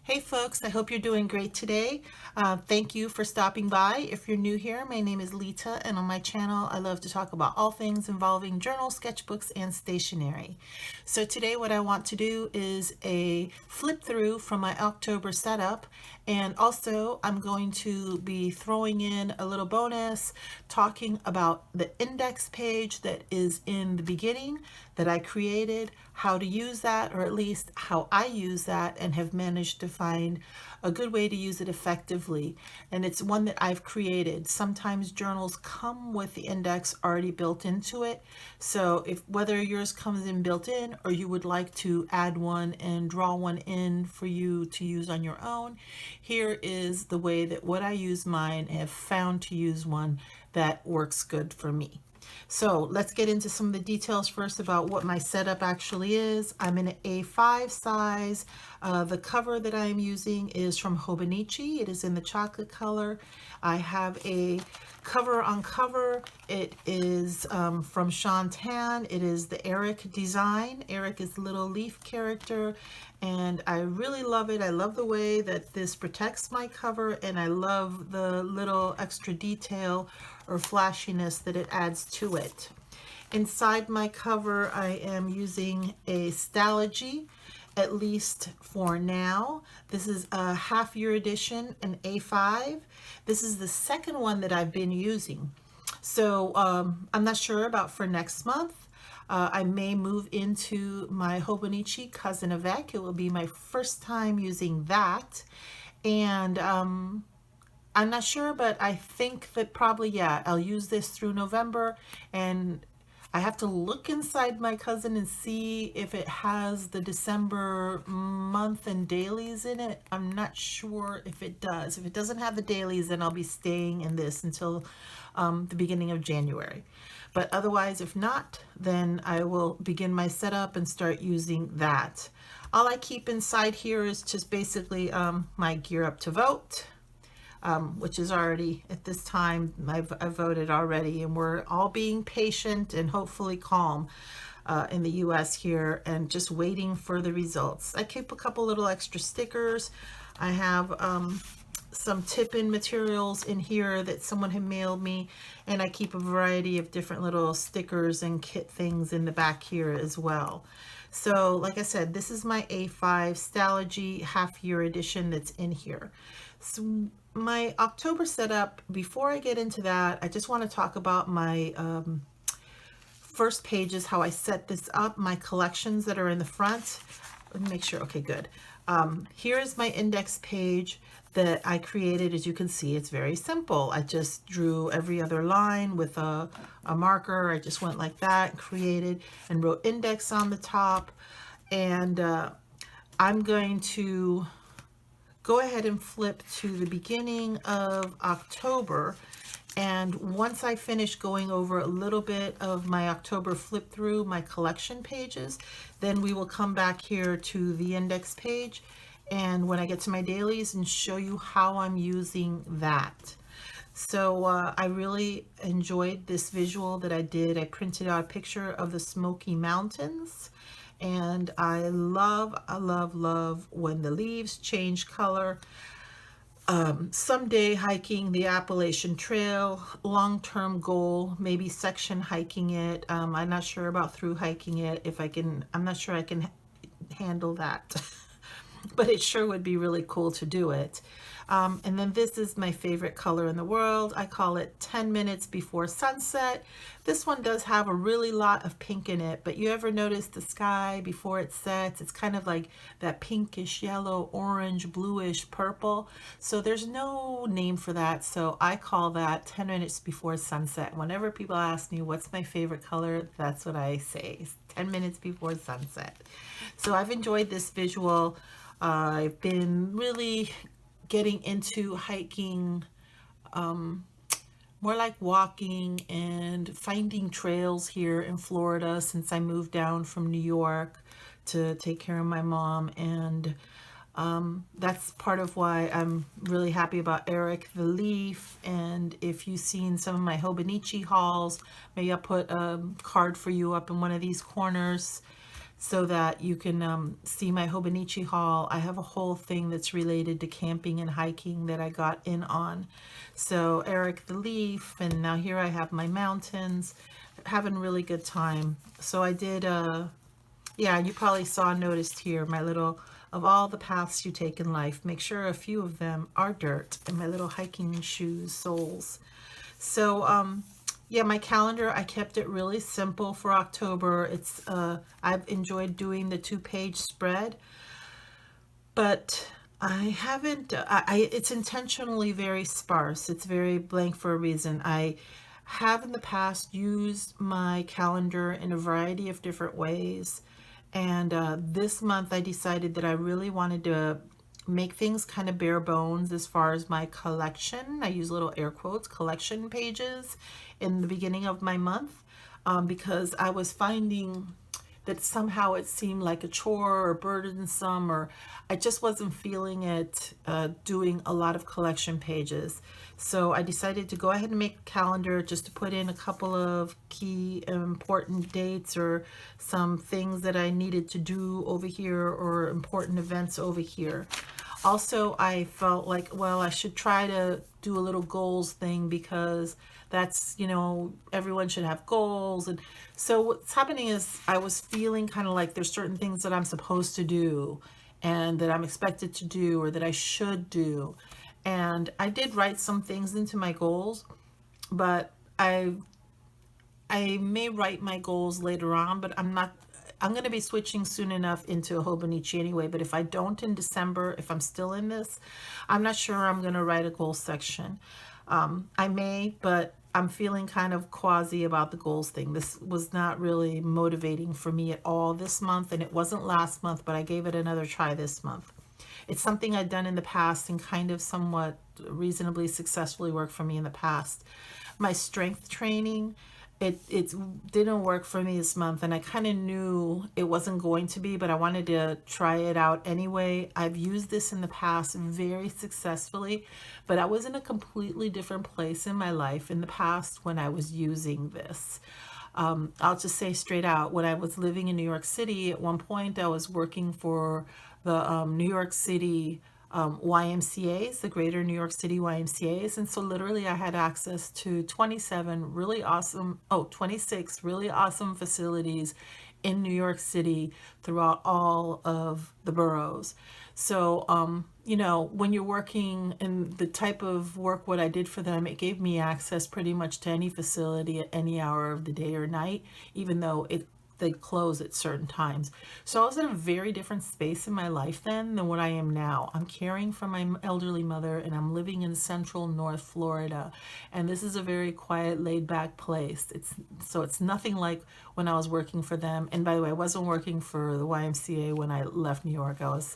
Hey folks, I hope you're doing great today. Thank you for stopping by. If you're new here, my name is Lita, and on my channel I love to talk about all things involving journals, sketchbooks, and stationery. So today what I want to do is a flip through from my October setup, and also I'm going to be throwing in a little bonus talking about the index page that is in the beginning that I created, how to use that, or at least how I use that and have managed to find a good way to use it effectively. And it's one that I've created. Sometimes journals come with the index already built into it. So if whether yours comes in built in or you would like to add one and draw one in for you to use on your own, here is the way that what I use mine and have found to use one that works good for me. So let's get into some of the details first about what my setup actually is. I'm in an A5 size. The cover that I'm using is from Hobonichi. It is in the chocolate color. I have a cover on cover. It is from Shantan. It is the Eric design. Eric is the little leaf character, and I really love it. I love the way that this protects my cover, and I love the little extra detail or flashiness that it adds to it. Inside my cover, I am using a Stalogy, at least for now. This is a half-year edition, an A5. This is the second one that I've been using. So I'm not sure about for next month. I may move into my Hobonichi Cousin Avec. It will be my first time using that. And I'm not sure, but I think that probably, yeah, I'll use this through November, and I have to look inside my cousin and see if it has the December month and dailies in it. I'm not sure if it does. If it doesn't have the dailies, then I'll be staying in this until the beginning of January. But otherwise, if not, then I will begin my setup and start using that. All I keep inside here is just basically my Gear Up to Vote, which is already, at this time, I've voted already, and we're all being patient and hopefully calm in the US here and just waiting for the results. I keep a couple little extra stickers. I have some tip-in materials in here that someone had mailed me, and I keep a variety of different little stickers and kit things in the back here as well. So like I said, this is my A5 Stalogy half-year edition that's in here. So my October setup, before I get into that, I just want to talk about my first pages, how I set this up, my collections that are in the front. Let me make sure. Okay, good. Here is my index page that I created. As you can see, it's very simple. I just drew every other line with a marker. I just went like that, created and wrote index on the top. And I'm going to go ahead and flip to the beginning of October. And once I finish going over a little bit of my October flip through my collection pages, then we will come back here to the index page, and when I get to my dailies, and show you how I'm using that. So I really enjoyed this visual that I did. I printed out a picture of the Smoky Mountains, and I love when the leaves change color. Someday hiking the Appalachian Trail, long-term goal, maybe section hiking it. I'm not sure about through hiking it. If I can, I'm not sure I can handle that, but it sure would be really cool to do it. And then this is my favorite color in the world. I call it 10 minutes before sunset. This one does have a really lot of pink in it, but you ever notice the sky before it sets? It's kind of like that pinkish yellow, orange, bluish, purple. So there's no name for that. So I call that 10 minutes before sunset. Whenever people ask me what's my favorite color, that's what I say, 10 minutes before sunset. So I've enjoyed this visual. I've been really getting into hiking, more like walking and finding trails here in Florida since I moved down from New York to take care of my mom. And that's part of why I'm really happy about Eric the Leaf. And if you've seen some of my Hobonichi hauls, maybe I'll put a card for you up in one of these corners. so that you can see my Hobonichi haul. I have a whole thing that's related to camping and hiking that I got in on. So Eric the Leaf, and now here I have my mountains, having a really good time. So I did, yeah, you probably noticed here my little, of all the paths you take in life, make sure a few of them are dirt, and my little hiking shoes soles. So, yeah, my calendar, I kept it really simple for October. I've enjoyed doing the 2-page spread, but I haven't, it's intentionally very sparse. It's very blank for a reason. I have in the past used my calendar in a variety of different ways. And this month I decided that I really wanted to make things kind of bare bones as far as my collection. I use little air quotes, collection pages in the beginning of my month, because I was finding that somehow it seemed like a chore or burdensome, or I just wasn't feeling it doing a lot of collection pages. So I decided to go ahead and make a calendar just to put in a couple of key important dates or some things that I needed to do over here or important events over here. Also, I felt like, well, I should try to do a little goals thing, because that's, everyone should have goals. And so what's happening is I was feeling kind of like there's certain things that I'm supposed to do and that I'm expected to do or that I should do. And I did write some things into my goals, but I may write my goals later on, but I'm going to be switching soon enough into a Hobonichi anyway. But if I don't in December, if I'm still in this, I'm not sure I'm going to write a goal section. I may, but I'm feeling kind of quasi about the goals thing. This was not really motivating for me at all this month, and it wasn't last month, but I gave it another try this month. It's something I'd done in the past and kind of somewhat reasonably successfully worked for me in the past. My strength training, it didn't work for me this month, and I kind of knew it wasn't going to be, but I wanted to try it out anyway. I've used this in the past very successfully, but I was in a completely different place in my life in the past when I was using this. I'll just say straight out, when I was living in New York City, at one point I was working for the New York City YMCAs, the Greater New York City YMCAs. And so literally I had access to 26 really awesome facilities in New York City throughout all of the boroughs. So, when you're working in the type of work what I did for them, it gave me access pretty much to any facility at any hour of the day or night, even though they close at certain times. So I was in a very different space in my life then than what I am now. I'm caring for my elderly mother, and I'm living in central North Florida. And this is a very quiet, laid back place. It's nothing like when I was working for them. And by the way, I wasn't working for the YMCA when I left New York. I was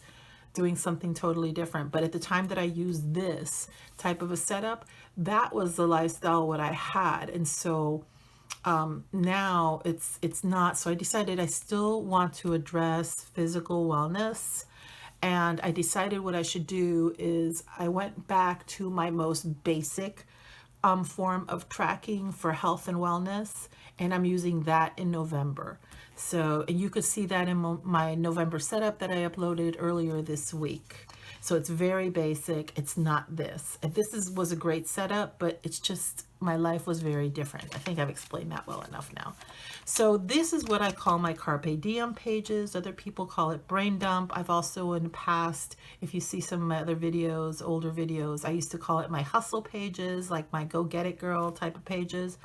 doing something totally different. But at the time that I used this type of a setup, that was the lifestyle what I had. And so now it's not. So I decided I still want to address physical wellness, and I decided what I should do is I went back to my most basic form of tracking for health and wellness, and I'm using that in November. So, and you could see that in my November setup that I uploaded earlier this week. So it's very basic. It's not this. And was a great setup, but it's just my life was very different. I think I've explained that well enough now. So this is what I call my Carpe Diem pages. Other people call it brain dump. I've also in the past, if you see some of my other videos, older videos, I used to call it my hustle pages, like my go get it girl type of pages.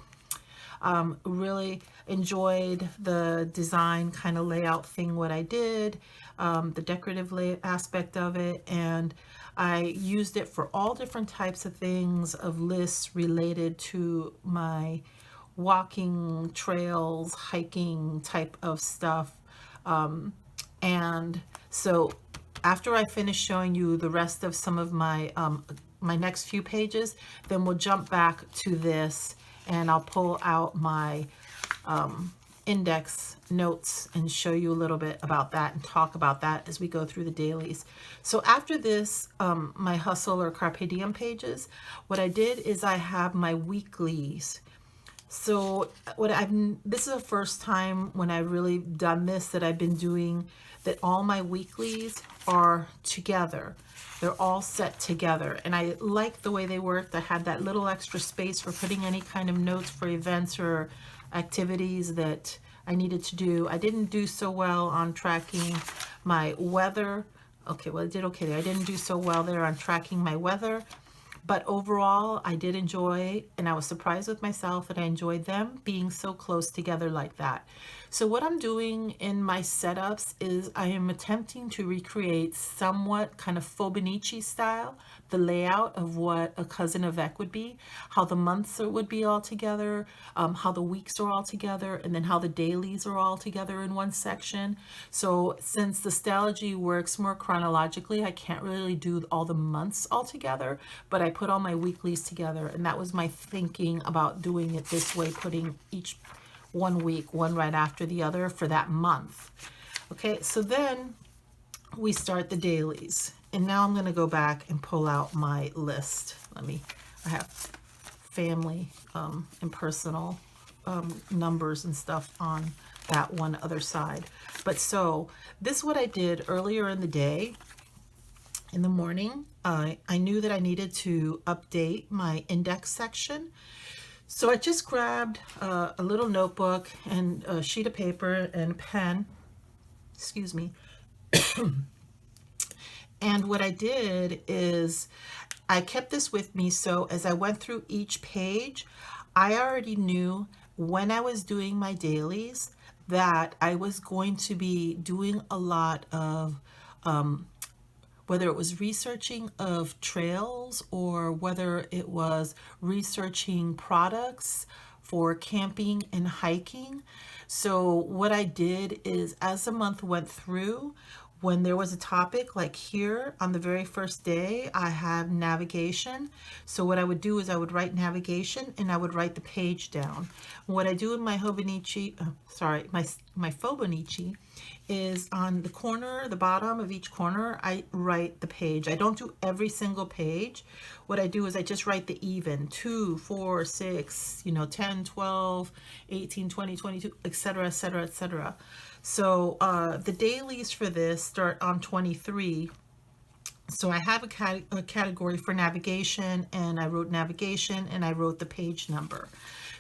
Really enjoyed the design kind of layout thing, what I did, the decorative aspect of it, and I used it for all different types of things, of lists related to my walking, trails, hiking type of stuff. And so after I finish showing you the rest of some of my my next few pages, then we'll jump back to this, and I'll pull out my index notes and show you a little bit about that and talk about that as we go through the dailies. So after this, my hustle or Carpe Diem pages, what I did is I have my weeklies. So this is the first time when I've really done this, that I've been doing, that all my weeklies are together. They're all set together. And I like the way they worked. I had that little extra space for putting any kind of notes for events or activities that I needed to do. I didn't do so well on tracking my weather. Okay, well, I did okay there. I didn't do so well there on tracking my weather. But overall, I did enjoy, and I was surprised with myself that I enjoyed them being so close together like that. So what I'm doing in my setups is I am attempting to recreate somewhat kind of Fibonacci style, the layout of what a cousin of Eck would be, how the months would be all together, how the weeks are all together, and then how the dailies are all together in one section. So since the Stalogy works more chronologically, I can't really do all the months all together, but I put all my weeklies together, and that was my thinking about doing it this way, putting each one week, one right after the other for that month. Okay, so then we start the dailies. And now I'm going to go back and pull out my list. I have family and personal numbers and stuff on that one other side. But so this is what I did earlier in the day. In the morning, I knew that I needed to update my index section. So I just grabbed a little notebook and a sheet of paper and a pen, excuse me. And what I did is I kept this with me, so as I went through each page, I already knew when I was doing my dailies that I was going to be doing a lot of whether it was researching of trails or whether it was researching products for camping and hiking. So what I did is, as the month went through, when there was a topic, like here on the very first day, I have navigation. So what I would do is I would write navigation and I would write the page down. What I do in my Fibonacci, my Fibonacci is on the corner, the bottom of each corner, I write the page. I don't do every single page. What I do is I just write the even, 2, 4, 6, 10, 12, 18, 20, 22, etc., etc., etc. So the dailies for this start on 23. So I have a category for navigation, and I wrote navigation and I wrote the page number.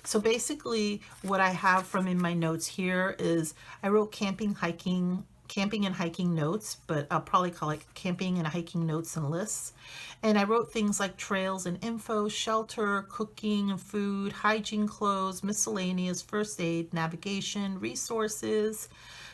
So basically what I have from in my notes here is I wrote camping and hiking notes, but I'll probably call it camping and hiking notes and lists. And I wrote things like trails and info, shelter, cooking and food, hygiene, clothes, miscellaneous, first aid, navigation, resources,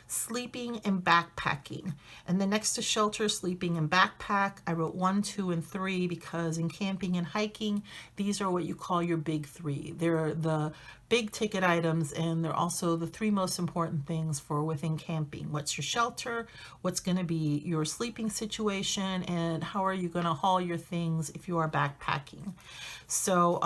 sleeping and backpacking. And then next to shelter, sleeping and backpack, I wrote 1, 2, and 3 because in camping and hiking, these are what you call your big 3. They're the big ticket items, and they're also the 3 most important things for within camping. What's your shelter? What's going to be your sleeping situation? And how are you going to haul your things if you are backpacking? So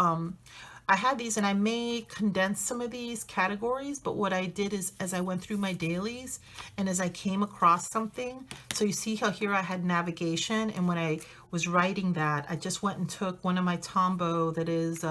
I had these, and I may condense some of these categories, but what I did is as I went through my dailies and as I came across something, so you see how here I had navigation, and when I was writing that, I just went and took one of my Tombow that is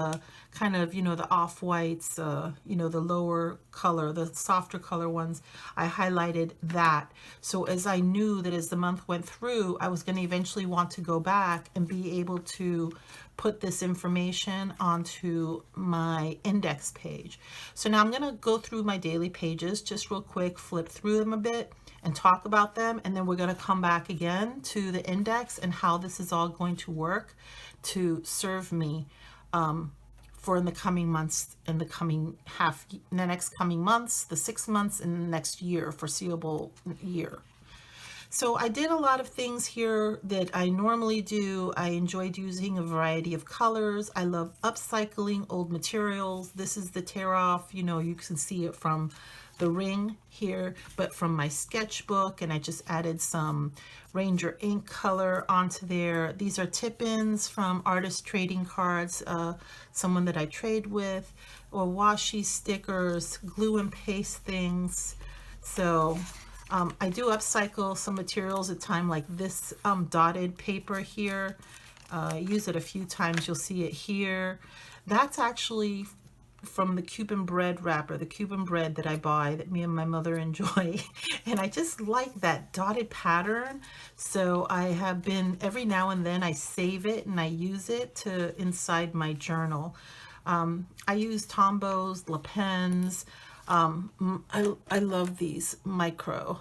kind of, the off-whites, the lower color, the softer color ones, I highlighted that. So as I knew that as the month went through, I was going to eventually want to go back and be able to put this information onto my index page. So now I'm going to go through my daily pages just real quick, flip through them a bit and talk about them, and then we're going to come back again to the index and how this is all going to work to serve me for in the coming months, in the next coming months, the 6 months, and the next year, foreseeable year. So I did a lot of things here that I normally do. I enjoyed using a variety of colors. I love upcycling old materials. This is the tear off, you can see it from the ring here, but from my sketchbook, and I just added some Ranger ink color onto there. These are tip-ins from artist trading cards, someone that I trade with, or washi stickers, glue and paste things. So I do upcycle some materials at time, like this dotted paper here. I use it a few times. You'll see it here. That's actually from the Cuban bread wrapper, the Cuban bread that I buy that me and my mother enjoy. And I just like that dotted pattern. So I have been, every now and then I save it and I use it to inside my journal. I use Tombows, Le Pens. I love these microns.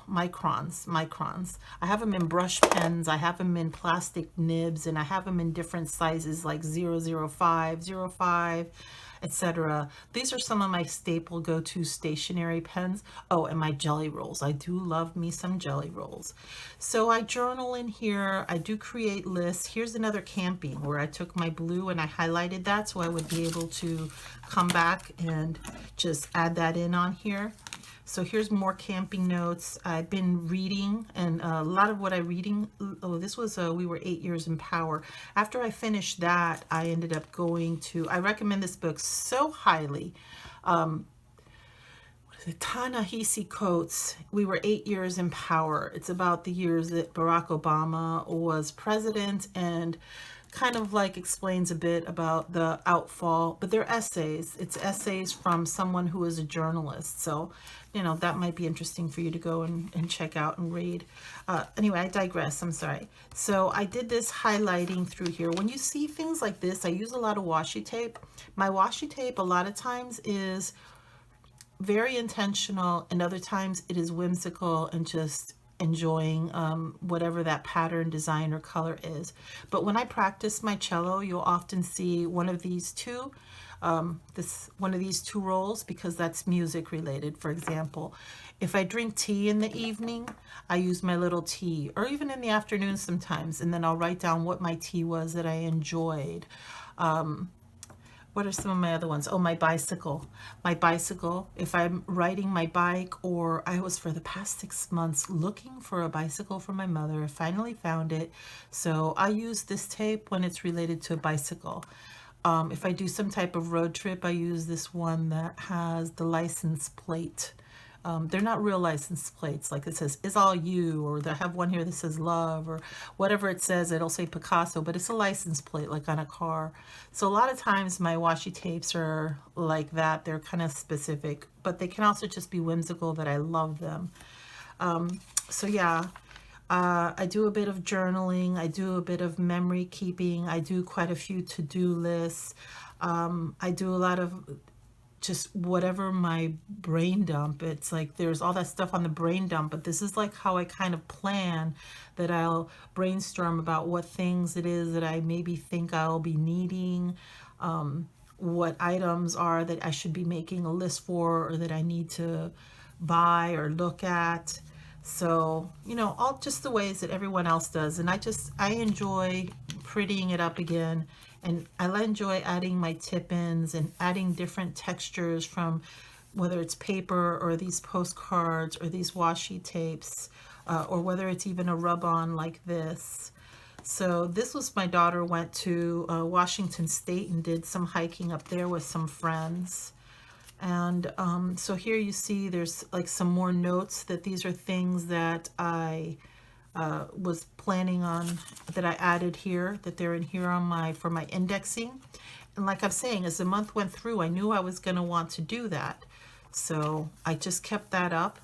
I have them in brush pens, I have them in plastic nibs, and I have them in different sizes like 005, 05, etc. These are some of my staple go-to stationery pens. Oh, and my jelly rolls. I do love me some jelly rolls. So I journal in here. I do create lists. Here's another camping where I took my blue and I highlighted that so I would be able to come back and just add that in on here. So here's more camping notes. I've been reading, and a lot of what I'm reading, oh, this was, we were 8 years in power. After I finished that, I ended up going to, I recommend this book so highly. What is it? Ta-Nehisi Coates, We Were 8 Years in Power. It's about the years that Barack Obama was president, and kind of like explains a bit about the outfall, but they're essays. It's essays from someone who is a journalist. So, you know, that might be interesting for you to go and check out and read. Anyway, I digress. I'm sorry. So I did this highlighting through here. When you see things like this, I use a lot of washi tape. My washi tape a lot of times is very intentional, and other times it is whimsical and just enjoying whatever that pattern, design, or color is. But when I practice my cello, you'll often see one of these two, one of these two rolls, because that's music related. For example, if I drink tea in the evening, I use my little tea, or even in the afternoon sometimes, and then I'll write down what my tea was that I enjoyed. What are some of my other ones? Oh, my bicycle. My bicycle, if I'm riding my bike, or I was for the past 6 months looking for a bicycle for my mother. I finally found it. So I use this tape when it's related to a bicycle. If I do some type of road trip, I use this one that has the license plate. They're not real license plates, like it says, "Is all you," or they have one here that says "love," or whatever it says. It'll say Picasso, but it's a license plate, like on a car. So a lot of times my washi tapes are like that. They're kind of specific, but they can also just be whimsical that I love them. So yeah, I do a bit of journaling. I do a bit of memory keeping. I do quite a few to-do lists. I do a lot of just whatever my brain dump. It's like there's all that stuff on the brain dump, but this is like how I kind of plan, that I'll brainstorm about what things it is that I maybe think I'll be needing, what items are that I should be making a list for, or that I need to buy or look at. So, you know, all just the ways that everyone else does. And I enjoy prettying it up again. And I enjoy adding my tip-ins and adding different textures from whether it's paper or these postcards or these washi tapes, or whether it's even a rub-on like this. So this was, my daughter went to Washington State and did some hiking up there with some friends. And so here you see there's like some more notes, that these are things that I was planning on, that I added here, that they're in here on for my indexing. And like I'm saying, as the month went through, I knew I was going to want to do that. So I just kept that up,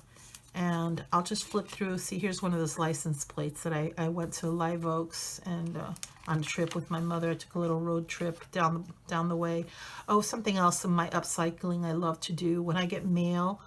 and I'll just flip through. See, here's one of those license plates that I went to Live Oaks and on a trip with my mother. I took a little road trip down the way. Oh, something else in my upcycling I love to do when I get mail,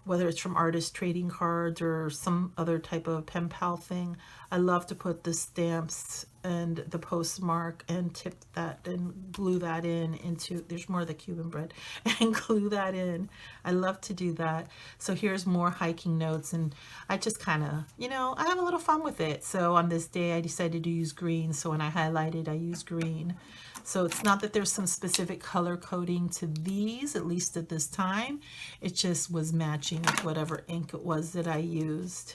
whether it's from artist trading cards or some other type of pen pal thing, I love to put the stamps and the postmark and tip that and glue that in into, there's more of the Cuban bread, and glue that in. I love to do that. So here's more hiking notes, and I just kind of, you know, I have a little fun with it. So on this day I decided to use green, so when I highlighted I use green. So it's not that there's some specific color coding to these, at least at this time. It just was matching with whatever ink it was that I used.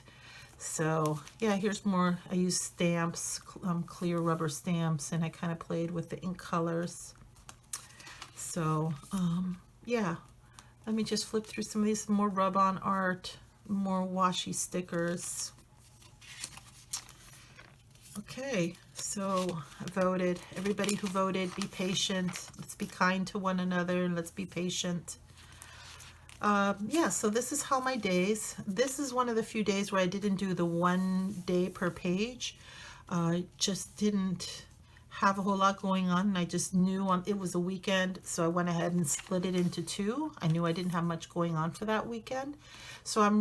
So yeah, here's more. I used stamps, clear rubber stamps, and I kind of played with the ink colors. So yeah, let me just flip through some of these. More rub-on art, more washi stickers. Okay, so I voted. Everybody who voted, be patient. Let's be kind to one another and let's be patient. Yeah, so this is how my days. This is one of the few days where I didn't do the 1 day per page. Just didn't have a whole lot going on, and I just knew it was a weekend, so I went ahead and split it into two. I knew I didn't have much going on for that weekend, so I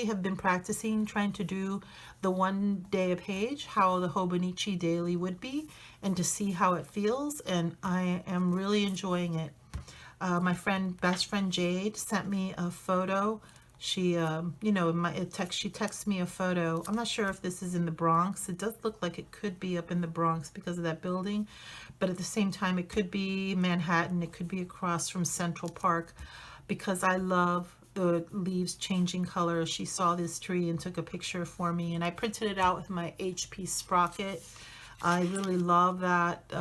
have been practicing trying to do the 1 day a page, how the Hobonichi daily would be, and to see how it feels, and I am really enjoying it. My best friend Jade sent me a photo. She, she texted me a photo. I'm not sure if this is in the Bronx. It does look like it could be up in the Bronx because of that building, but at the same time, it could be Manhattan. It could be across from Central Park, because I love the leaves changing color. She saw this tree and took a picture for me, and I printed it out with my HP Sprocket. I really love that.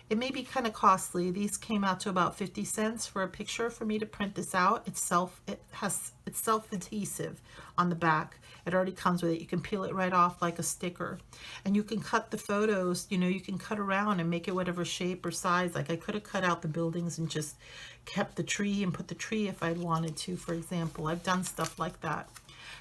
It may be kind of costly. These came out to about 50 cents for a picture for me to print this out. It's self-adhesive on the back. It already comes with it. You can peel it right off like a sticker. And you can cut the photos, you can cut around and make it whatever shape or size. Like I could have cut out the buildings and just kept the tree and put the tree if I'd wanted to, for example. I've done stuff like that.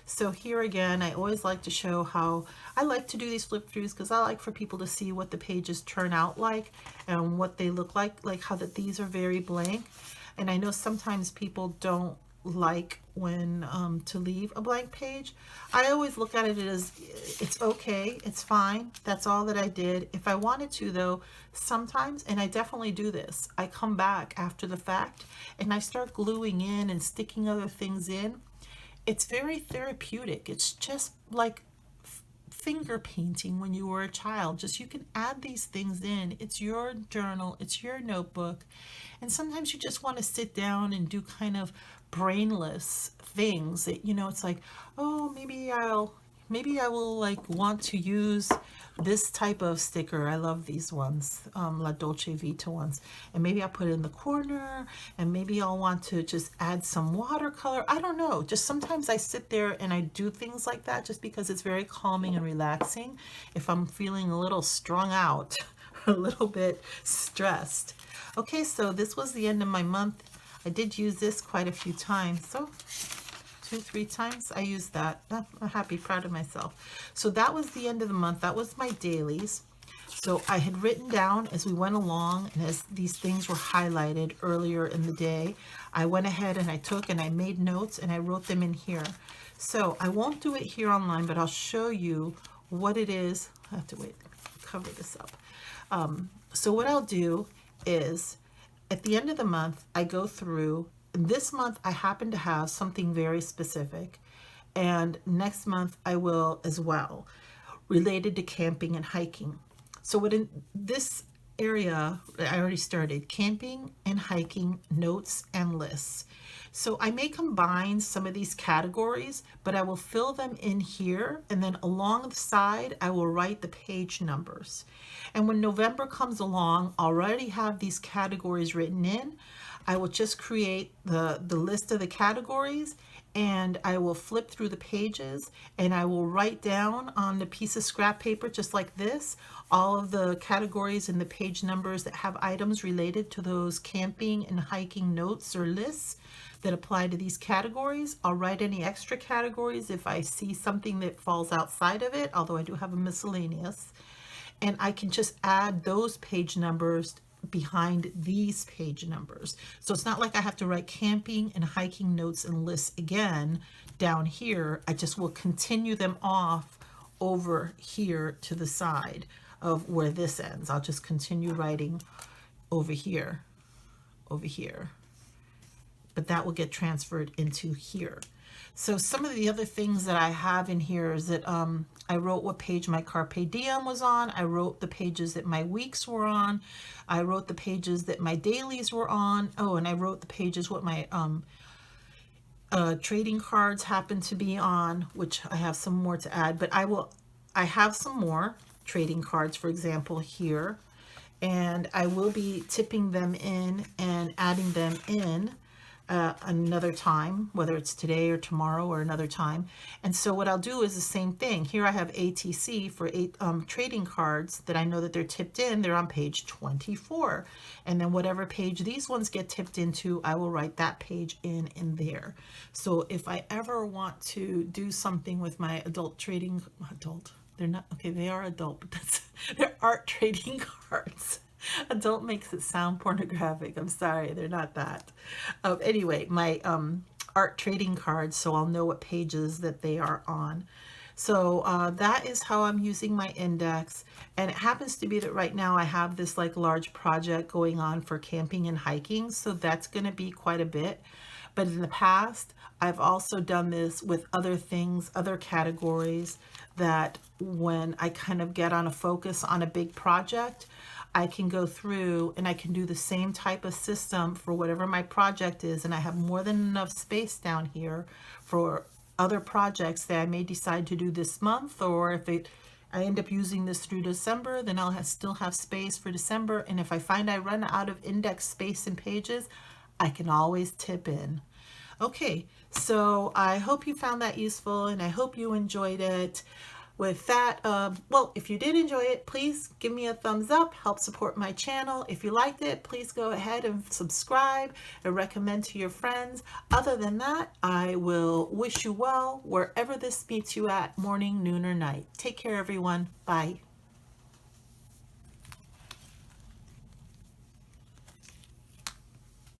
So here again, I always like to show how I like to do these flip throughs, because I like for people to see what the pages turn out like and what they look like how that these are very blank. And I know sometimes people don't like when to leave a blank page. I always look at it as it's okay, it's fine, that's all that I did. If I wanted to though, sometimes, and I definitely do this, I come back after the fact and I start gluing in and sticking other things in. It's very therapeutic. It's just like finger painting when you were a child. Just you can add these things in. It's your journal, it's your notebook. And sometimes you just want to sit down and do kind of brainless things that, it's like, oh, maybe I will like want to use this type of sticker. I love these ones, La Dolce Vita ones. And maybe I'll put it in the corner, and maybe I'll want to just add some watercolor. I don't know. Just sometimes I sit there and I do things like that just because it's very calming and relaxing if I'm feeling a little strung out, a little bit stressed. Okay, so this was the end of my month. I did use this quite a few times. So 2-3 times I used that. I'm happy, proud of myself. So that was the end of the month. That was my dailies. So I had written down as we went along, and as these things were highlighted earlier in the day, I went ahead and I made notes and I wrote them in here. So I won't do it here online, but I'll show you what it is. I have to wait, cover this up. So what I'll do is at the end of the month, I go through. This month I happen to have something very specific, and next month I will as well, related to camping and hiking. So what in this area, I already started camping and hiking notes and lists. So I may combine some of these categories, but I will fill them in here, and then along the side I will write the page numbers. And when November comes along, I'll already have these categories written in. I will just create the list of the categories, and I will flip through the pages, and I will write down on the piece of scrap paper just like this all of the categories and the page numbers that have items related to those camping and hiking notes or lists that apply to these categories. I'll write any extra categories if I see something that falls outside of it, although I do have a miscellaneous, and I can just add those page numbers behind these page numbers. So it's not like I have to write camping and hiking notes and lists again down here. I just will continue them off over here to the side of where this ends. I'll just continue writing over here, but that will get transferred into here. So some of the other things that I have in here is that I wrote what page my Carpe Diem was on. I wrote the pages that my weeks were on. I wrote the pages that my dailies were on. Oh, and I wrote the pages what my trading cards happen to be on, which I have some more to add. But I have some more trading cards, for example, here. And I will be tipping them in and adding them in another time, whether it's today or tomorrow or another time. And so what I'll do is the same thing. Here I have ATC for trading cards that I know that they're tipped in. They're on page 24. And then whatever page these ones get tipped into, I will write that page in there. So if I ever want to do something with my they're not, okay, they are adult, but they're art trading cards. Adult makes it sound pornographic. I'm sorry, they're not that. Anyway, my art trading cards, so I'll know what pages that they are on. So that is how I'm using my index. And it happens to be that right now I have this like large project going on for camping and hiking. So that's going to be quite a bit. But in the past, I've also done this with other things, other categories, that when I kind of get on a focus on a big project, I can go through and I can do the same type of system for whatever my project is. And I have more than enough space down here for other projects that I may decide to do this month, or if I end up using this through December, then I'll still have space for December. And if I find I run out of index space and pages, I can always tip in. Okay, so I hope you found that useful and I hope you enjoyed it. With that, well, if you did enjoy it, please give me a thumbs up, help support my channel. If you liked it, please go ahead and subscribe and recommend to your friends. Other than that, I will wish you well wherever this meets you at, morning, noon, or night. Take care, everyone. Bye.